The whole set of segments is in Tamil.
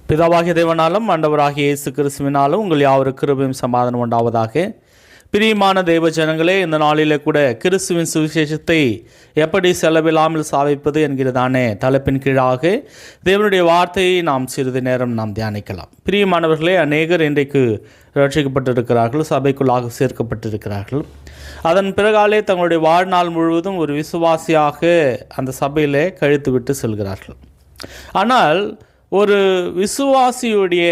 பிதாவாகிய தேவனாலும் ஆண்டவராகிய இயேசு கிறிஸ்துவினாலும் உங்கள் யாவருக்கு கிருபையும் சமாதானம் உண்டாவதாக. பிரியமான தேவ ஜனங்களே, இந்த நாளிலே கூட கிறிஸ்துவின் சுவிசேஷத்தை எப்படி செலவில்லாமல் சாதிப்பது என்கிறதானே தலைப்பின் கீழாக தேவனுடைய வார்த்தையை நாம் சிறிது நேரம் நாம் தியானிக்கலாம். பிரியமானவர்களே, அநேகர் இன்றைக்கு ரட்சிக்கப்பட்டிருக்கிறார்கள், சபைக்குள்ளாக சேர்க்கப்பட்டிருக்கிறார்கள். அதன் பிறகாலே தங்களுடைய வாழ்நாள் முழுவதும் ஒரு விசுவாசியாக அந்த சபையிலே கழித்து விட்டு செல்கிறார்கள். ஆனால் ஒரு விசுவாசியுடைய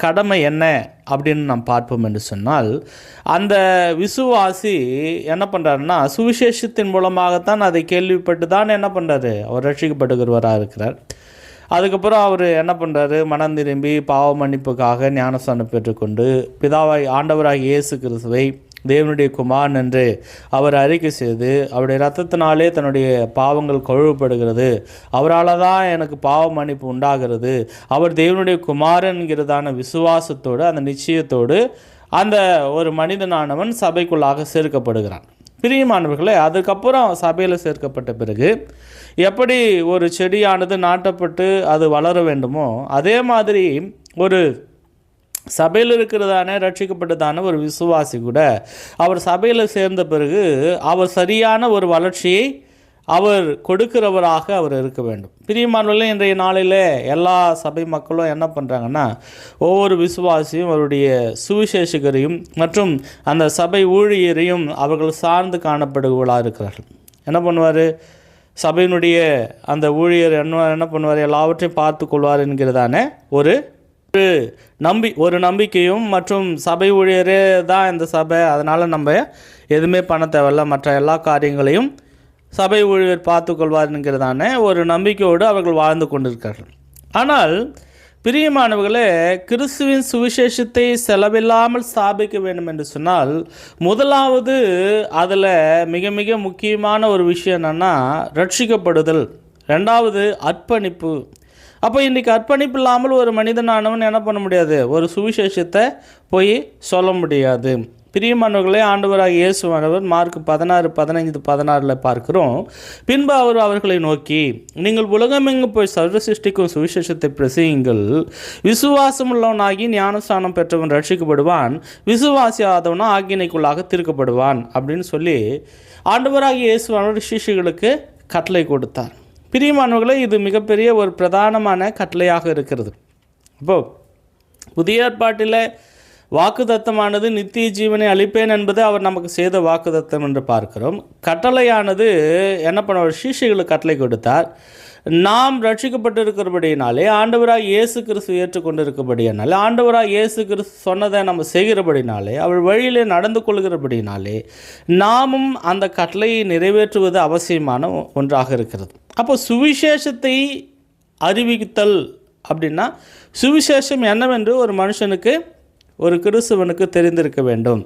கடமை என்ன அப்படின்னு நாம் பார்ப்போம் என்று சொன்னால், அந்த விசுவாசி என்ன பண்ணுறாருன்னா சுவிசேஷத்தின் மூலமாகத்தான் அதை கேள்விப்பட்டு தான் என்ன பண்ணுறாரு, அவர் ரட்சிக்கப்படுகிறவராக இருக்கிறார். அதுக்கப்புறம் அவர் என்ன பண்ணுறாரு, மனம் திரும்பி பாவ மன்னிப்புக்காக ஞானஸ்நானம் பெற்றுக்கொண்டு பிதாவாய் ஆண்டவராக இயேசு கிறிஸ்துவை தேவனுடைய குமாரன் என்று அவர் அறிக்கை செய்து அவருடைய இரத்தத்தினாலே தன்னுடைய பாவங்கள் கழுவப்படுகிறது, அவரால் தான் எனக்கு பாவ மன்னிப்பு உண்டாகிறது, அவர் தேவனுடைய குமாரன்கிறதான விசுவாசத்தோடு அந்த நிச்சயத்தோடு அந்த ஒரு மனிதனானவன் சபைக்குள்ளாக சேர்க்கப்படுகிறான். பிரியமானவர்களே, அதுக்கப்புறம் சபையில் சேர்க்கப்பட்ட பிறகு எப்படி ஒரு செடியானது நாட்டப்பட்டு அது வளர வேண்டுமோ அதே மாதிரி ஒரு சபையில் இருக்கிறதான ரட்சிக்கப்பட்டதான ஒரு விசுவாசி கூட அவர் சபையில் சேர்ந்த பிறகு அவர் சரியான ஒரு வளர்ச்சியை அவர் கொடுக்கிறவராக அவர் இருக்க வேண்டும். பிரியமானவர்களே, இன்றைய நாளில் எல்லா சபை மக்களும் என்ன பண்ணுறாங்கன்னா, ஒவ்வொரு விசுவாசியும் அவருடைய சுவிசேஷகரையும் மற்றும் அந்த சபை ஊழியரையும் அவர்கள் சார்ந்து காணப்படுவர்களாக இருக்கிறார்கள். என்ன பண்ணுவார், சபையினுடைய அந்த ஊழியர் என்ன பண்ணுவார், எல்லாவற்றையும் பார்த்து கொள்வார் என்கிறதான ஒரு நம்பிக்கையும் மற்றும் சபை ஊழியரே தான் இந்த சபை, அதனால் நம்ம எதுவுமே பண்ண தேவையில்ல, மற்ற எல்லா காரியங்களையும் சபை ஊழியர் பார்த்து கொள்வார் என்கிறதான ஒரு நம்பிக்கையோடு அவர்கள் வாழ்ந்து கொண்டிருக்கிறார்கள். ஆனால் பிரியமானவர்களே, கிறிஸ்துவின் சுவிசேஷத்தை செலவில்லாமல் ஸ்தாபிக்க வேண்டும் என்று சொன்னால் முதலாவது அதில் மிக மிக முக்கியமான ஒரு விஷயம் என்னென்னா ரட்சிக்கப்படுதல், ரெண்டாவது அர்ப்பணிப்பு. அப்போ இன்றைக்கி அர்ப்பணிப்பு இல்லாமல் ஒரு மனிதனானவன் என்ன பண்ண முடியாது, ஒரு சுவிசேஷத்தை போய் சொல்ல முடியாது. பிரியமானவர்களே, ஆண்டவராக இயேசுவானவர் மார்க் 16:15-16 பார்க்கிறோம். பின்பு அவர் அவர்களை நோக்கி, நீங்கள் உலகமெங்கு போய் சர்வ சிருஷ்டிக்கும் சுவிசேஷத்தை பிரசங்கியுங்கள், விசுவாசம் உள்ளவனாகி ஞானஸ்நானம் பெற்றவன் ரட்சிக்கப்படுவான், விசுவாசியாதவனா ஆக்கினைக்குள்ளாக தீர்க்கப்படுவான் அப்படின்னு சொல்லி ஆண்டவராக இயேசுவானவர் சிஷ்யர்களுக்கு கட்டளை கொடுத்தார். பிரியமானவர்களே, இது மிகப்பெரிய ஒரு பிரதானமான கட்டளையாக இருக்கிறது. இப்போது புதிய ஏற்பாட்டில் வாக்குத்தத்தமானது நித்திய ஜீவனை அளிப்பேன் என்பது அவர் நமக்கு செய்த வாக்குத்தத்தம் என்று பார்க்கிறோம். கட்டளையானது என்ன பண்ணுவார், சீஷைகளுக்கு கட்டளை கொடுத்தார். நாம் ரட்சிக்கப்பட்டிருக்கிறபடினாலே, ஆண்டவராக இயேசு கிறிஸ்து ஏற்றுக்கொண்டிருக்கிறபடினாலே, ஆண்டவராக இயேசு கிறிஸ்து சொன்னதை நம்ம செய்கிறபடினாலே, அவள் வழியிலே நடந்து கொள்கிறபடினாலே நாமும் அந்த கட்டளையை நிறைவேற்றுவது அவசியமான ஒன்றாக இருக்கிறது. அப்போ சுவிசேஷத்தை அறிவித்தல் அப்படின்னா சுவிசேஷம் என்னவென்று ஒரு மனுஷனுக்கு, ஒரு கிறிஸ்துவனுக்கு தெரிந்திருக்க வேண்டும்.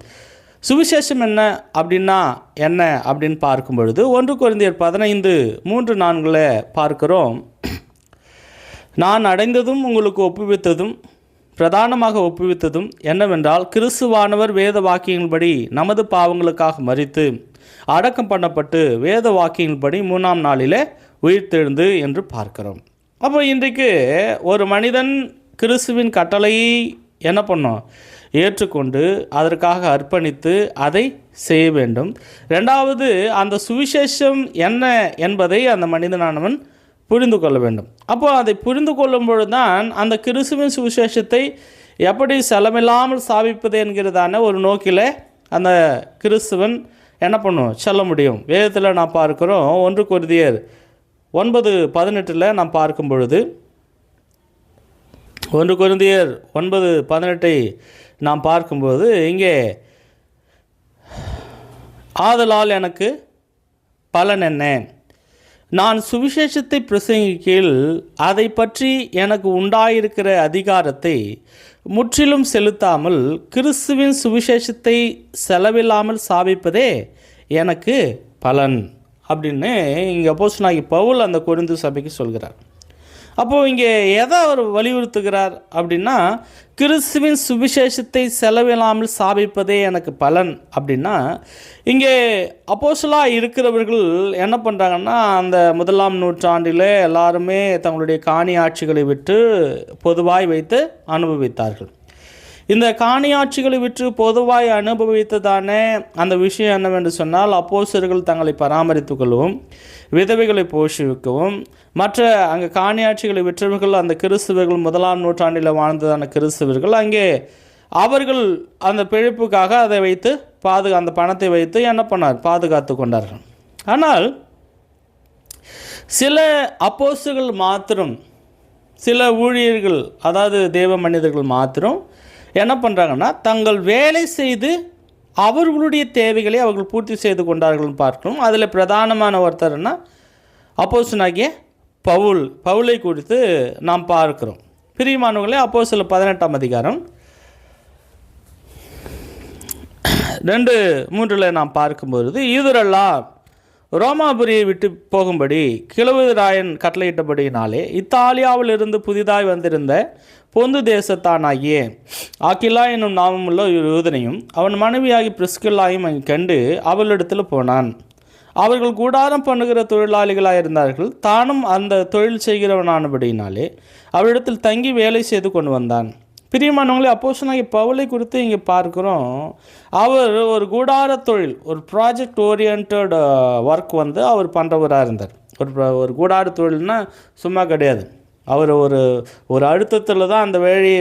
சுவிசேஷம் என்ன அப்படின்னா என்ன அப்படின்னு பார்க்கும் பொழுது 1 கொரிந்தியர் 15:3-4 பார்க்கிறோம். நான் அடைந்ததும் உங்களுக்கு ஒப்புவித்ததும் பிரதானமாக ஒப்புவித்ததும் என்னவென்றால், கிறிஸ்துவானவர் வேத வாக்கியங்களின்படி நமது பாவங்களுக்காக மரித்து அடக்கம் பண்ணப்பட்டு வேத வாக்கியங்களின்படி 3ஆம் நாளிலே உயிர்த்தெழுந்து என்று பார்க்கிறோம். அப்போ இன்றைக்கு ஒரு மனிதன் கிறிஸ்துவின் கட்டளையை என்ன பண்ணோம், ஏற்றுக்கொண்டு அதற்காக அர்ப்பணித்து அதை செய்ய வேண்டும். ரெண்டாவது, அந்த சுவிசேஷம் என்ன என்பதை அந்த மனிதனானவன் புரிந்து கொள்ள வேண்டும். அப்போ அதை புரிந்து கொள்ளும் பொழுது தான் அந்த கிறிஸ்துவின் சுவிசேஷத்தை எப்படி செலவில்லாமல் ஸ்தாபிப்பது என்கிறதான ஒரு நோக்கில் அந்த கிறிஸ்துவன் என்ன பண்ணும், சொல்ல முடியும். வேதத்தில் நாம் பார்க்கிறோம், 1 கொரிந்தியர் 9:18 நாம் பார்க்கும் பொழுது, 1 கொரிந்தியர் 9:18 நாம் பார்க்கும்போது இங்கே, ஆதலால் எனக்கு பலன் என்ன, நான் சுவிசேஷத்தை பிரசங்கிக்கையில் அதை பற்றி எனக்கு உண்டாயிருக்கிற அதிகாரத்தை முற்றிலும் செலுத்தாமல் கிறிஸ்துவின் சுவிசேஷத்தை செலவில்லாமல் ஸ்தாபிப்பதே எனக்கு பலன் அப்படின்னு இங்கே அப்போஸ்தலனாகிய பவுல் அந்த கொரிந்து சபைக்கு சொல்கிறார். அப்போது இங்கே எதை அவர் வலியுறுத்துகிறார் அப்படின்னா, கிறிஸ்துவின் சுவிசேஷத்தை செலவில்லாமல் சாபிப்பதே எனக்கு பலன் அப்படின்னா, இங்கே அப்போஸ்தலராக இருக்கிறவர்கள் என்ன பண்ணுறாங்கன்னா, அந்த 1ஆம் நூற்றாண்டில் எல்லாருமே தங்களுடைய காணி ஆட்சிகளை விட்டு பொதுவாய் வைத்து அனுபவித்தார்கள். இந்த காணியாட்சிகளை விற்று பொதுவாய் அனுபவித்ததான அந்த விஷயம் என்னவென்று சொன்னால், அப்போஸ்தலர்கள் தங்களை பராமரித்து கொள்ளவும், விதவைகளை போஷிக்கவும், மற்ற அங்கே காணியாட்சிகளை விற்றவர்கள் அந்த கிறிஸ்துவர்கள் 1ஆம் நூற்றாண்டில் வாழ்ந்ததான கிறிஸ்துவர்கள் அங்கே அவர்கள் அந்த பிழைப்புக்காக அதை வைத்து அந்த பணத்தை வைத்து என்ன பண்ணார், பாதுகாத்து கொண்டார்கள். ஆனால் சில அப்போஸ்தலர்கள் மாத்திரம், சில ஊழியர்கள், அதாவது தேவ மனிதர்கள் மாத்திரம் என்ன பண்ணுறாங்கன்னா, தங்கள் வேலை செய்து அவர்களுடைய தேவைகளை அவர்கள் பூர்த்தி செய்து கொண்டார்கள்னு பார்க்கணும். அதில் பிரதானமான ஒருத்தர்னா அப்போஸ்தலனாகிய பவுலை குறித்து நாம் பார்க்கிறோம். பிரியமானவர்களே, அப்போஸ்தலர் 18ஆம் அதிகாரம் 2:3 நாம் பார்க்கும்பொழுது, யூதரெல்லாம் ரோமாபுரியை விட்டு போகும்படி கிழவுராயன் கட்டளையிட்டபடியினாலே இத்தாலியாவில் இருந்து புதிதாய் வந்திருந்த பொந்து தேசத்தானாகிய ஆக்கிலா என்னும் நாமமுள்ள யூதனையும் அவன் மனைவியாகி பிரிஸ்கில்லாயும் அங்கே கண்டு அவளிடத்தில் போனான். அவர்கள் கூடாரம் பண்ணுகிற தொழிலாளிகளாக இருந்தார்கள். தானும் அந்த தொழில் செய்கிறவனானபடியினாலே அவரிடத்தில் தங்கி வேலை செய்து கொண்டு வந்தான். பிரியமானவங்களே, அப்போஸ்தலனாகிய பவுலை குறித்து இங்கே பார்க்குறோம். அவர் ஒரு கூடார தொழில், ஒரு ப்ராஜெக்ட் ஓரியன்ட் ஒர்க் அவர் பண்ணுறவராக இருந்தார். ஒரு கூடார தொழில்னால் சும்மா கிடையாது. அவர் ஒரு அழுத்தத்தில் தான் அந்த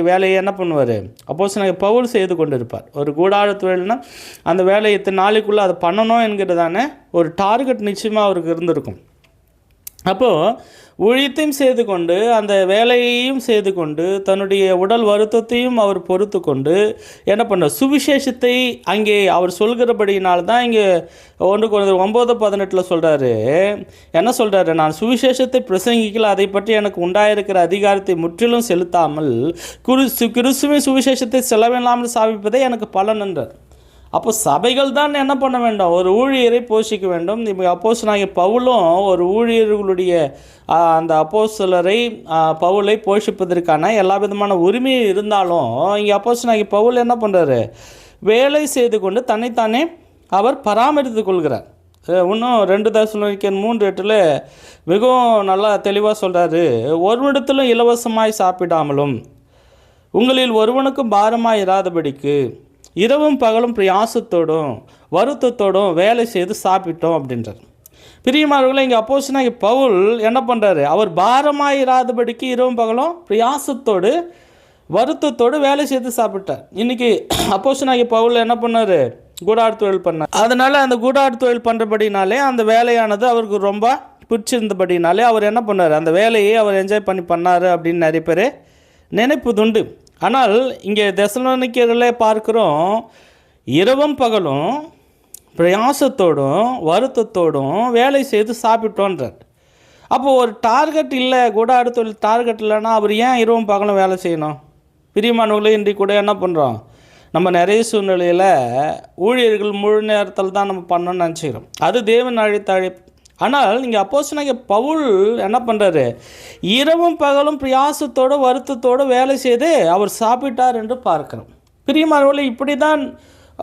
வேலையை என்ன பண்ணுவார், அப்போஸ்தலனாகிய பவுல் செய்து கொண்டு இருப்பார். ஒரு கூடார தொழில்னால் அந்த வேலையை இத்தனை நாளைக்குள்ளே அதை பண்ணணும் என்கிறதான ஒரு டார்கெட் நிச்சயமாக அவருக்கு இருந்திருக்கும். அப்போது ஊழியத்தையும் செய்து கொண்டு அந்த வேலையையும் செய்து கொண்டு தன்னுடைய உடல் வருத்தத்தையும் அவர் பொறுத்து கொண்டு என்ன பண்ணார், சுவிசேஷத்தை அங்கே அவர் சொல்கிறபடியினால்தான் இங்கே 1 Corinthians 9:18 சொல்கிறாரு. என்ன சொல்கிறாரு, நான் சுவிசேஷத்தை பிரசங்கிக்கல, அதை பற்றி எனக்கு உண்டாயிருக்கிற அதிகாரத்தை முற்றிலும் செலுத்தாமல் கிறிஸ்துவின் சுவிசேஷத்தை செலவில்லாமல் சாபிப்பதே எனக்கு பலன் என்றார். அப்போ சபைகள் தான் என்ன பண்ண வேண்டும், ஒரு ஊழியரை போஷிக்க வேண்டும். இப்போ அப்போஸ்தலனாகிய பவுலும் ஒரு ஊழியர்களுடைய அந்த அப்போஸ்தலரை பவுலை போஷிப்பதற்கான எல்லா விதமான உரிமை இருந்தாலும் இங்கே அப்போஸ்தலனாகிய பவுல் என்ன பண்ணுறாரு, வேலை செய்து கொண்டு தன்னைத்தானே அவர் பராமரித்து கொள்கிறார். இன்னும் 2 தெசலோனிக்கர் 3:8 மிகவும் நல்லா தெளிவாக சொல்கிறாரு, ஒருவனிடத்திலும் இலவசமாய் சாப்பிடாமலும் உங்களில் ஒருவனுக்கும் பாரமாய் இராதபடிக்கு இரவும் பகலும் பிரயாசத்தோடும் வருத்தத்தோடும் வேலை செய்து சாப்பிட்டோம் அப்படின்றார். பிரியமானவர்களே, இங்கே அப்போஸ்தலனாகிய பவுல் என்ன பண்ணுறாரு, அவர் பாரமாயிராதபடிக்கு இரவும் பகலும் பிரயாசத்தோடு வருத்தத்தோடு வேலை செய்து சாப்பிட்டார். இன்றைக்கி அப்போஸ்தலனாகிய பவுல் என்ன பண்ணார், கூடார தொழில் பண்ணார். அதனால் அந்த கூடார தொழில் பண்ணுறபடினாலே அந்த வேலையானது அவருக்கு ரொம்ப பிடிச்சிருந்தபடினாலே அவர் என்ன பண்ணார், அந்த வேலையை அவர் என்ஜாய் பண்ணார் அப்படின்னு நிறைய பேர் நினைப்பதுண்டு. ஆனால் இங்கே தெசலோனிக்கேயரிலே பார்க்குறோம், இரவும் பகலும் பிரயாசத்தோடும் வருத்தத்தோடும் வேலை செய்து சாப்பிட்டோன்றார். அப்போது ஒரு டார்கெட் இல்லை, கூடார தொழில் டார்கெட் இல்லைன்னா அவர் ஏன் இரவும் பகலும் வேலை செய்யணும்? பிரியமானவர்களே, இன்றைக்கு கூட என்ன பண்ணுறோம், நம்ம நிறைய சூழ்நிலையில் ஊழியர்கள் முழு நேரத்தில் தான் நம்ம பண்ணணும்னு நினச்சிக்கிறோம். அது தேவன் அழைத்த அழைப்பு. ஆனால் இங்கே அப்போஸ்தலனாகிய பவுல் என்ன பண்ணுறாரு, இரவும் பகலும் பிரயாசத்தோடு வருத்தத்தோடு வேலை செய்து அவர் சாப்பிட்டார் என்று பார்க்கிறோம். பிரியமானவர்களே, இப்படி தான்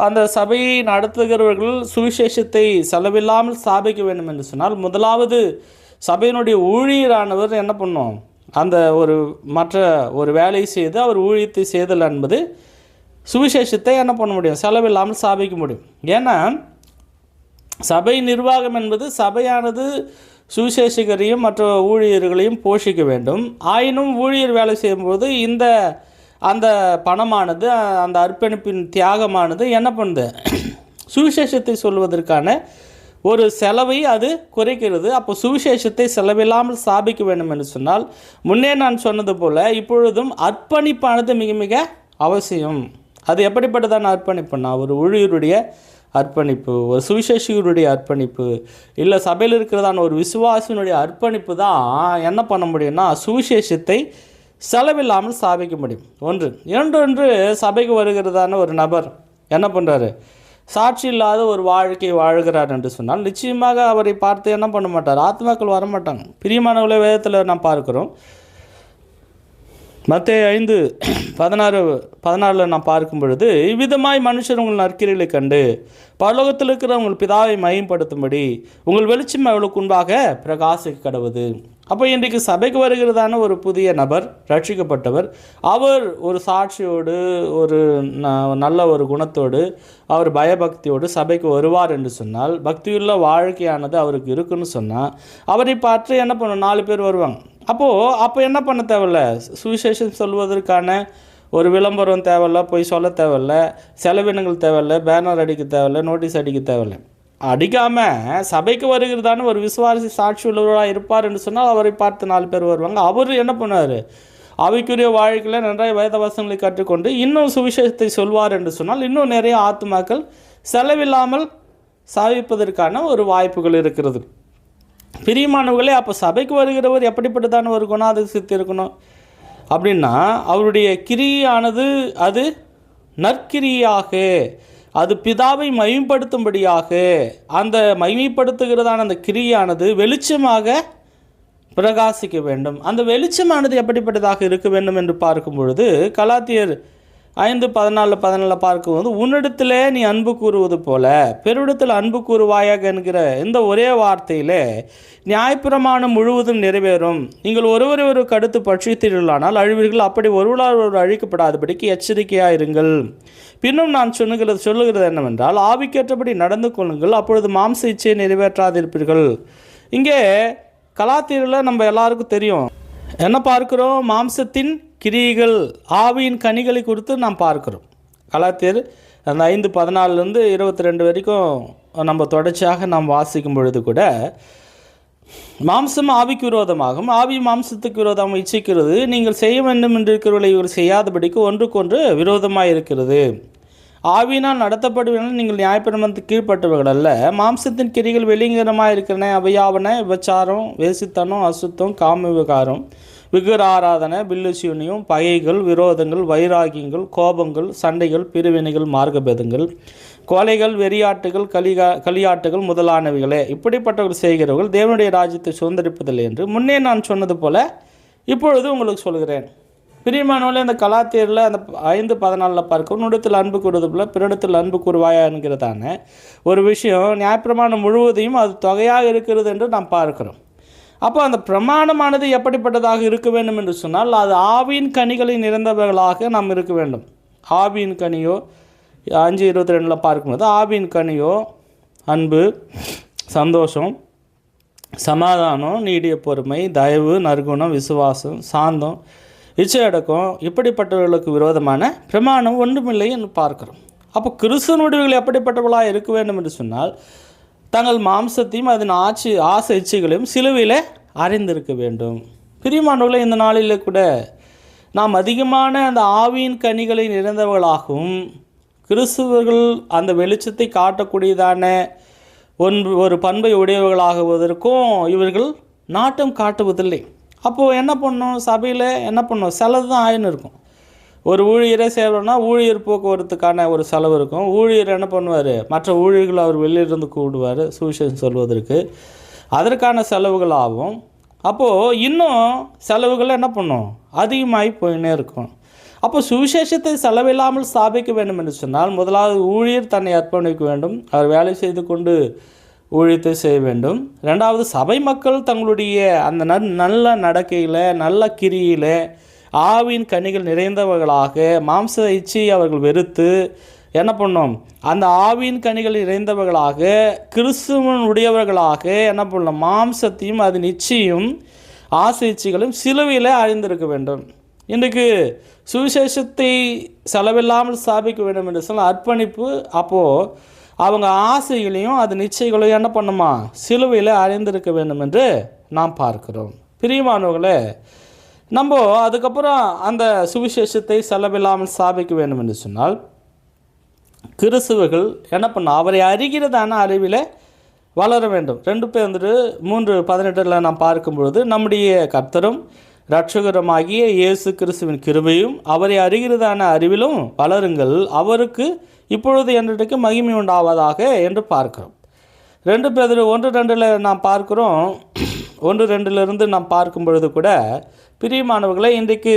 அந்த சபையை நடத்துகிறவர்கள் சுவிசேஷத்தை செலவில்லாமல் சாபிக்க வேண்டும் என்று சொன்னால், முதலாவது சபையினுடைய ஊழியரானவர் என்ன பண்ணும், அந்த மற்ற ஒரு வேலை செய்து அவர் ஊழியத்தை செய்தல் என்பது சுவிசேஷத்தை என்ன பண்ண முடியும், செலவில்லாமல் சாபிக்க முடியும். ஏன்னா சபை நிர்வாகம் என்பது சபையானது சுவிசேஷகரையும் மற்ற ஊழியர்களையும் போஷிக்க வேண்டும். ஆயினும் ஊழியர் வேலை செய்யும்போது அந்த பணமானது, அந்த அர்ப்பணிப்பின் தியாகமானது என்ன பண்ணுது, சுவிசேஷத்தை சொல்வதற்கான ஒரு செலவை அது குறைக்கிறது. அப்போ சுவிசேஷத்தை செலவில்லாமல் சாபிக்க வேண்டும் என்று சொன்னால், முன்னே நான் சொன்னது போல் இப்பொழுதும் அர்ப்பணிப்பானது மிக மிக அவசியம். அது எப்படிப்பட்டதான அர்ப்பணிப்புன்னா, ஒரு ஊழியருடைய அர்ப்பணிப்பு, ஒரு சுவிசேஷகருடைய அர்ப்பணிப்பு, இல்லை சபையில் இருக்கிறதான ஒரு விசுவாசினுடைய அர்ப்பணிப்பு தான் என்ன பண்ண முடியும்னா சுவிசேஷத்தை செலவில்லாமல் சாபிக்க முடியும். இரண்டு சபைக்கு வருகிறதான ஒரு நபர் என்ன பண்ணுறாரு, சாட்சி இல்லாத ஒரு வாழ்க்கை வாழ்கிறார் என்று சொன்னால் நிச்சயமாக அவரை பார்த்து என்ன பண்ண மாட்டார், ஆத்மாக்கள் வரமாட்டாங்க. பிரியமானவர்களே, வேதத்தில் நாம் பார்க்குறோம், மத்தேயு 5:16 நாம் பார்க்கும் பொழுது, இவ்விதமாய் மனுஷர் உங்கள் நற்கிரிகளை கண்டு பரலோகத்தில் இருக்கிற உங்கள் பிதாவை மையப்படுத்தும்படி உங்கள் வெளிச்சம் அவளுக்கு முன்பாக பிரகாசிக்க கடவுது. அப்போ இன்றைக்கு சபைக்கு வருகிறதான ஒரு புதிய நபர், ரட்சிக்கப்பட்டவர், அவர் ஒரு சாட்சியோடு, ஒரு நல்ல ஒரு குணத்தோடு, அவர் பயபக்தியோடு சபைக்கு வருவார் என்று சொன்னால், பக்தியுள்ள வாழ்க்கையானது அவருக்கு இருக்குன்னு சொன்னால், அவரை பார்த்து என்ன பண்ணணும், 4 பேர் வருவாங்க. அப்போ என்ன பண்ண தேவையில்ல, சுவிசேஷம் சொல்வதற்கான ஒரு விளம்பரம் தேவையில்ல, போய் சொல்ல தேவையில்ல, செலவினங்கள் தேவையில்ல, பேனர் அடிக்க தேவையில்ல, நோட்டீஸ் அடிக்க தேவையில்லை. அடிக்காமல் சபைக்கு வருகிறதான ஒரு விசுவாசி சாட்சி உள்ளவராக இருப்பார் என்று சொன்னால் அவரை பார்த்து 4 பேர் வருவாங்க. அவர் என்ன பண்ணார், அவைக்குரிய வாழ்க்கையில் நன்றாய் வேத வசனங்களை கற்றுக்கொண்டு இன்னும் சுவிசேஷத்தை சொல்வார் என்று சொன்னால் இன்னும் நிறைய ஆத்துமாக்கள் செலவில்லாமல் சாதிப்பதற்கான ஒரு வாய்ப்புகள் இருக்கிறது. பிரியமானவர்களே, அப்போ சபைக்கு வருகிறவர் எப்படிப்பட்டதான ஒரு குணாதிசயத்தை இருக்கணும் அப்படின்னா, அவருடைய கிரியானது அது நற்கிரியாக, அது பிதாவை மகிமைப்படுத்தும்படியாக, அந்த மகிமைப்படுத்துகிறதான அந்த கிரியானது வெளிச்சமாக பிரகாசிக்க வேண்டும். அந்த வெளிச்சமானது எப்படிப்பட்டதாக இருக்க வேண்டும் என்று பார்க்கும் பொழுது, கலாத்தியர் 5:14 பார்க்கும்போது, உன்னிடத்திலே நீ அன்பு கூறுவது போல பெருவிடத்தில் அன்பு கூறுவாயாக என்கிற இந்த ஒரே வார்த்தையிலே நியாயப்பிரமாணம் முழுவதும் நிறைவேறும். நீங்கள் ஒருவரை ஒரு கடுத்து பட்சித்தீர்களானால் அழிவீர்கள், அப்படி ஒருவரால் அழிக்கப்படாதபடிக்கு எச்சரிக்கையாக இருங்கள். பின்னும் நான் சொல்லுகிறது என்னவென்றால், ஆவிக்கேற்றபடி நடந்து கொள்ளுங்கள், அப்பொழுது மாம்ச இச்சையை நிறைவேற்றாதிருப்பீர்கள். இங்கே கலாத்தியரில் நம்ம எல்லாருக்கும் தெரியும் என்ன பார்க்கிறோம், மாம்சத்தின் கிரியைகள், ஆவியின் கனிகளை குறித்து நாம் பார்க்கிறோம். கலாத்தியர் அந்த 5:14 22 வரைக்கும் நம்ம தொடர்ச்சியாக நாம் வாசிக்கும் பொழுது கூட, மாம்சம் ஆவிக்கு விரோதமாகும், ஆவி மாம்சத்துக்கு விரோதமாக இச்சிக்கிறது, நீங்கள் செய்ய வேண்டும் என்று இருக்கிறவர்களை இவர் செய்யாதபடிக்கு ஒன்றுக்கொன்று விரோதமாக இருக்கிறது. ஆவியினால் நடத்தப்படுவீர்கள், நீங்கள் நியாயப்பிரமாணத்துக்கு கீழ்ப்பட்டவர்கள் அல்ல. மாம்சத்தின் கிரிகள் வெளிங்கரமாக இருக்கிறன, அவையாவன விபச்சாரம், வேசித்தனம், அசுத்தம், காம விகாரம், விக்கிர ஆராதனை, பில்லுசூனியம், பகைகள், விரோதங்கள், வைராகியங்கள், கோபங்கள், சண்டைகள், பிரிவினைகள், மார்க்கபேதங்கள், கொலைகள், வெறியாட்டுகள், களியாட்டுகள் முதலானவைகளே. இப்படிப்பட்டவர்கள் செய்கிறவர்கள் தேவனுடைய ராஜ்யத்தை சுதந்திரிப்பதில்லை என்று முன்னே நான் சொன்னது போல இப்பொழுது உங்களுக்கு சொல்கிறேன். பிரியமானவர்களே, அந்த கலாத்தியரில் அந்த 5:14 பார்க்க, உன்னிடத்தில் அன்பு கூறுவது போல பிறனிடத்தில் அன்பு கூறுவாயா என்கிறதான ஒரு விஷயம் நியாயப்பிரமாணம் முழுவதையும் அது தொகையாக இருக்கிறது என்று நாம் பார்க்கிறோம். அப்போ அந்த பிரமாணமானது எப்படிப்பட்டதாக இருக்க வேண்டும் என்று சொன்னால், அது ஆவியின் கனிகளை நிறைந்தவர்களாக நாம் இருக்க வேண்டும். ஆவியின் கனியோ 5:22 பார்க்கும்போது, ஆவியின் கனியோ அன்பு, சந்தோஷம், சமாதானம், நீடிய பொறுமை, தயவு, நற்குணம், விசுவாசம், சாந்தம், இச்சையடக்கம், இப்படிப்பட்டவர்களுக்கு விரோதமான பிரமாணம் ஒன்றுமில்லை என்று பார்க்கிறோம். அப்போ கிறிஸ்தவனுடையவர்கள் எப்படிப்பட்டவர்களாக இருக்க வேண்டும் என்று சொன்னால், தங்கள் மாம்சத்தையும் அதன் ஆசை இச்சைகளையும் சிலுவையில் அறிந்திருக்க வேண்டும். பிரியமானவர்களே, இந்த நாளில் கூட நாம் அதிகமான அந்த ஆவியின் கனிகளை நிறைந்தவர்களாகவும், கிறிஸ்துவர்கள் அந்த வெளிச்சத்தை காட்டக்கூடியதான ஒரு பண்பை உடையவர்களாகுவதற்கும் இவர்கள் நாட்டம் காட்டுவதில்லை. அப்போது என்ன பண்ணணும், சபையில் என்ன பண்ணணும், செலவு தான் ஆயின்னு இருக்கும். ஒரு ஊழியரே சேவனா ஊழியர் போக்குவரத்துக்கான ஒரு செலவு இருக்கும். ஊழியர் என்ன பண்ணுவார், மற்ற ஊழியர்கள் அவர் வெளியிலிருந்து கூடுவார் சுவிசேஷம் சொல்வதற்கு, அதற்கான செலவுகள் ஆகும். அப்போது இன்னும் செலவுகள் என்ன பண்ணும், அதிகமாகி போயின்னே இருக்கும். அப்போ சுவிசேஷத்தை செலவில்லாமல் ஸ்தாபிக்க வேண்டும் என்று சொன்னால், முதலாவது ஊழியர் தன்னை அர்ப்பணிக்க வேண்டும், அவர் வேலை செய்து கொண்டு ஊழியத்தை செய்ய வேண்டும். ரெண்டாவது, சபை மக்கள் தங்களுடைய அந்த நல்ல நடக்கையில், நல்ல கிரியில், ஆவின் கனிகள் நிறைந்தவர்களாக, மாம்ச இச்சை அவர்கள் வெறுத்து என்ன பண்ணோம், அந்த ஆவின் கனிகள் நிறைந்தவர்களாக, கிறிஸ்துவன் உடையவர்களாக என்ன பண்ணணும், மாம்சத்தையும் அது நிச்சயம் ஆசை இச்சைகளும் சிலுவையில் அழிந்திருக்க வேண்டும். இன்றைக்கு சுவிசேஷத்தை செலவில்லாமல் ஸ்தாபிக்க வேண்டும் என்று சொல்ல அர்ப்பணிப்பு, அப்போது அவங்க ஆசைகளையும் அது நிச்சயங்களையும் என்ன பண்ணுமா, சிலுவையில் அழிந்திருக்க வேண்டும் என்று நாம் பார்க்கிறோம். பிரியமானவர்களே, நம்ம அதுக்கப்புறம் அந்த சுவிசேஷத்தை செலவில்லாமல் ஸ்தாபிக்க வேண்டும் என்று சொன்னால், கிறிஸ்துவர்கள் என்ன பண்ண, அவரை அறிகிறதான அறிவில் வளர வேண்டும். 2 பேதுரு 3:18 நாம் பார்க்கும்பொழுது, நம்முடைய கர்த்தரும் இரட்சகருமாகிய இயேசு கிறிஸ்துவின் கிருபையும் அவரை அறிகிறதான அறிவிலும் வளருங்கள், அவருக்கு இப்பொழுது என்றைக்கு மகிமை உண்டாவதாக என்று பார்க்கிறோம். 2 பேதுரு 1:2 நாம் பார்க்கிறோம். 1:2 நாம் பார்க்கும் பொழுது கூட, பிரியமானவர்களை, இன்றைக்கு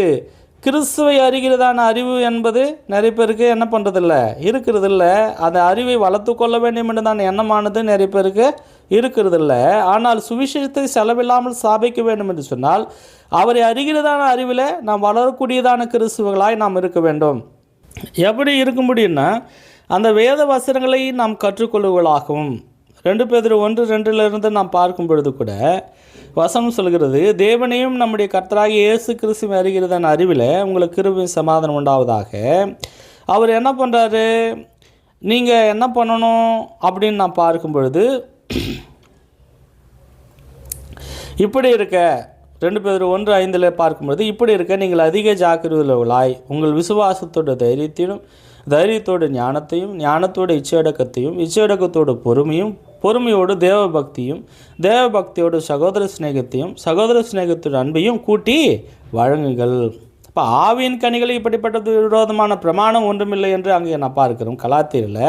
கிறிஸ்துவை அறிகிறதான அறிவு என்பது நிறைய பேருக்கு என்ன பண்ணுறதில்ல, இருக்கிறதில்ல. அந்த அறிவை வளர்த்து கொள்ள வேண்டும் என்று தான் எண்ணமானது நிறைய பேருக்கு இருக்கிறதில்ல. ஆனால் சுவிசேஷத்தை செலவில்லாமல் ஸ்தாபிக்க வேண்டும் என்று சொன்னால் அவரை அறிகிறதான அறிவில் நாம் வளரக்கூடியதான கிறிஸ்துவர்களாய் நாம் இருக்க வேண்டும். எப்படி இருக்க முடியும்னா, அந்த வேத வசனங்களை நாம் கற்றுக்கொள்ளுவர்களாகவும் 2 பேதுரு 1:2 நாம் பார்க்கும் பொழுது கூட வசனம் சொல்கிறது, தேவனையும் நம்முடைய கர்த்தராகிய இயேசு கிறிஸ்துவை அறிகிறதான அறிவில் உங்களுக்கு கிருபையும் சமாதானம் உண்டாவதாக. அவர் என்ன பண்ணுறாரு, நீங்கள் என்ன பண்ணணும் அப்படின்னு நான் பார்க்கும் பொழுது, இப்படி இருக்க 2 பேதுரு 1:5 பார்க்கும்பொழுது, இப்படி இருக்க நீங்கள் அதிக ஜாக்கிரதையுள்ளவர்களாய் உங்கள் விசுவாசத்தோட தைரியத்தோடு ஞானத்தையும், ஞானத்தோடு இச்சையடக்கத்தையும், இச்சையடக்கத்தோடு பொறுமையோடு தேவபக்தியோடு சகோதர சிநேகத்தையும், சகோதர சிநேகத்தோடு அன்பையும் கூட்டி வழங்குங்கள். இப்போ ஆவியின் கனிகளை இப்படிப்பட்டது விரோதமான பிரமாணம் ஒன்றுமில்லை என்று அங்கே நான் பார்க்கிறோம் கலாத்தியரில்.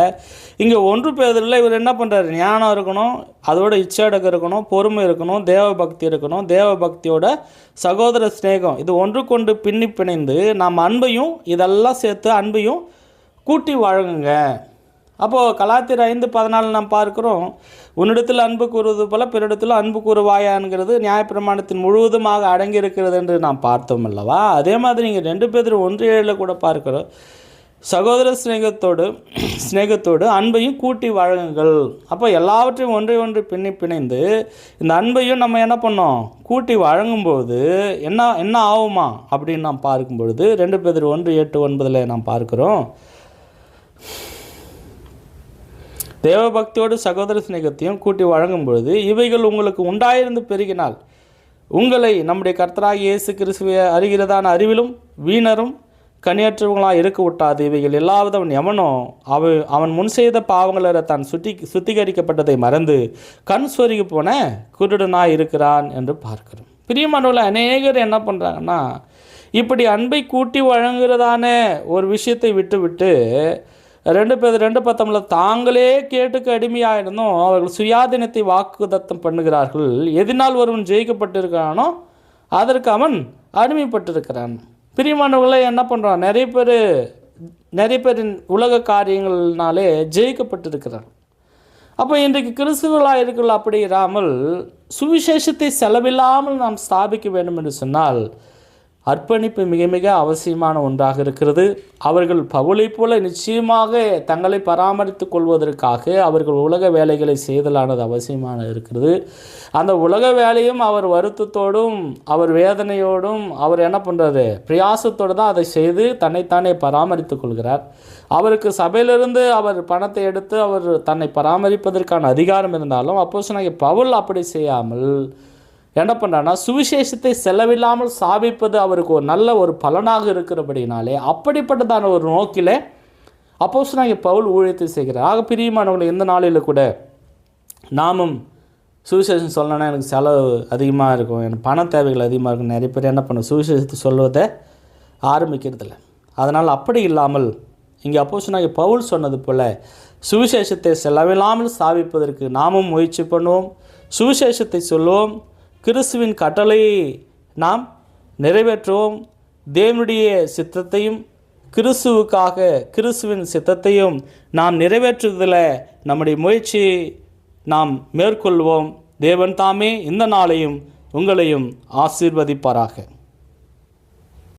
இங்கே 1 பேதுருல இவர் என்ன பண்ணுறாரு, ஞானம் இருக்கணும், அதோட இச்சையடக்கம் இருக்கணும், பொறுமை இருக்கணும், தேவபக்தி இருக்கணும், தேவபக்தியோட சகோதர சிநேகம், இது ஒன்றுக்கொண்டு பிணைந்து நாம் அன்பையும் இதெல்லாம் சேர்த்து அன்பையும் கூட்டி வழங்குங்க. அப்போது கலாத்தியர் 5:14 நாம் பார்க்குறோம், உன்னிடத்தில் அன்பு கூறுவது போல பிறரிடத்தில் அன்பு கூறுவாயான்கிறது நியாயப்பிரமாணத்தின் முழுவதுமாக அடங்கி இருக்கிறது என்று நாம் பார்த்தோம் அல்லவா. அதே மாதிரி நீங்கள் 2 பேதுரு 1:7 கூட பார்க்குறோம், சகோதர சிநேகத்தோடு அன்பையும் கூட்டி வழங்குங்கள். அப்போ எல்லாவற்றையும் ஒன்றை பிணைந்து இந்த அன்பையும் நம்ம என்ன பண்ணோம், கூட்டி வழங்கும்போது என்ன ஆகுமா அப்படின்னு நாம் பார்க்கும்பொழுது 2 பேதுரு 1:8-9 நாம் பார்க்குறோம், தேவபக்தியோடு சகோதர சிநேகத்தையும் கூட்டி வழங்கும் பொழுது இவைகள் உங்களுக்கு உண்டாயிருந்து பெருகினால் உங்களை நம்முடைய கர்த்தராகிய இயேசு கிறிஸ்துவை அறிகிறதான அறிவிலும் வீணரும் கனியற்றவங்களாக இருக்க விட்டாது. இவைகள் எல்லாவதும் எவனோ அவன் முன் செய்த பாவங்களை தான் சுத்திகரிக்கப்பட்டதை மறந்து கண் சொருகி போன குருடனாக இருக்கிறான் என்று பார்க்கிறோம். பிரியமானவர்கள், அநேகர் என்ன பண்ணுறாங்கன்னா, இப்படி அன்பை கூட்டி வழங்குகிறதான ஒரு விஷயத்தை விட்டு 2 பேதுரு 2:19 தாங்களே கேட்டுக்கு அடிமையாக இருந்தும் அவர்கள் சுயாதீனத்தை வாக்குதத்தம் பண்ணுகிறார்கள். எதனால் ஒருவன் ஜெயிக்கப்பட்டிருக்கிறானோ அதற்கு அவன் அடிமைப்பட்டிருக்கிறான். பிரியமானவர்களை என்ன பண்ணுறான், நிறைய பேரின் உலக காரியங்கள்னாலே ஜெயிக்கப்பட்டிருக்கிறார். அப்போ இன்றைக்கு கிறிஸ்துவர்களாக இருக்கலாம். அப்படி இராமல் சுவிசேஷத்தை செலவில்லாமல் நாம் ஸ்தாபிக்க வேண்டும் என்று சொன்னால் அர்ப்பணிப்பு மிக மிக அவசியமான ஒன்றாக இருக்கிறது. அவர்கள் பவுலை போல நிச்சயமாக தங்களை பராமரித்து கொள்வதற்காக அவர்கள் உலக வேலைகளை செய்தலானது அவசியமான இருக்கிறது. அந்த உலக வேலையும் அவர் வருத்தத்தோடும் அவர் வேதனையோடும் அவர் என்ன பண்ணுறாரு, பிரயாசத்தோடு தான் அதை செய்து தன்னைத்தானே பராமரித்து கொள்கிறார். அவருக்கு சபையிலிருந்து அவர் பணத்தை எடுத்து அவர் தன்னை பராமரிப்பதற்கான அதிகாரம் இருந்தாலும் அப்போஸ்தலனாகிய பவுல் அப்படி செய்யாமல் என்ன பண்ணுறான்னா, சுவிசேஷத்தை செலவில்லாமல் ஸ்தாபிப்பது அவருக்கு ஒரு நல்ல ஒரு பலனாக இருக்கிறபடினாலே அப்படிப்பட்டதான ஒரு நோக்கில் அப்போஸ்தலனாகிய பவுல் ஊழியத்தை செய்கிறார். ஆக பிரியமானவர்களை, இந்த நாளில் கூட நாமும் சுவிசேஷம் சொல்லணும்னா எனக்கு செலவு அதிகமாக இருக்கும், எனக்கு பண தேவைகள் அதிகமாக இருக்கும். நிறைய பேர் என்ன பண்ணும், சுவிசேஷத்தை சொல்வதை ஆரம்பிக்கிறதில்ல. அதனால் அப்படி இல்லாமல் இங்கே அப்போஸ்தலனாகிய பவுல் சொன்னது போல் சுவிசேஷத்தை செலவில்லாமல் ஸ்தாபிப்பதற்கு நாமும் முயற்சி பண்ணுவோம், சுவிசேஷத்தை சொல்லுவோம், கிறிஸ்துவின் கட்டளையை நாம் நிறைவேற்றுவோம், தேவனுடைய சித்தத்தையும் கிறிஸ்துவின் சித்தத்தையும் நாம் நிறைவேற்றுவதில் நம்முடைய முயற்சியை நாம் மேற்கொள்வோம். தேவன் தாமே இந்த நாளையும் உங்களையும் ஆசீர்வதிப்பாராக.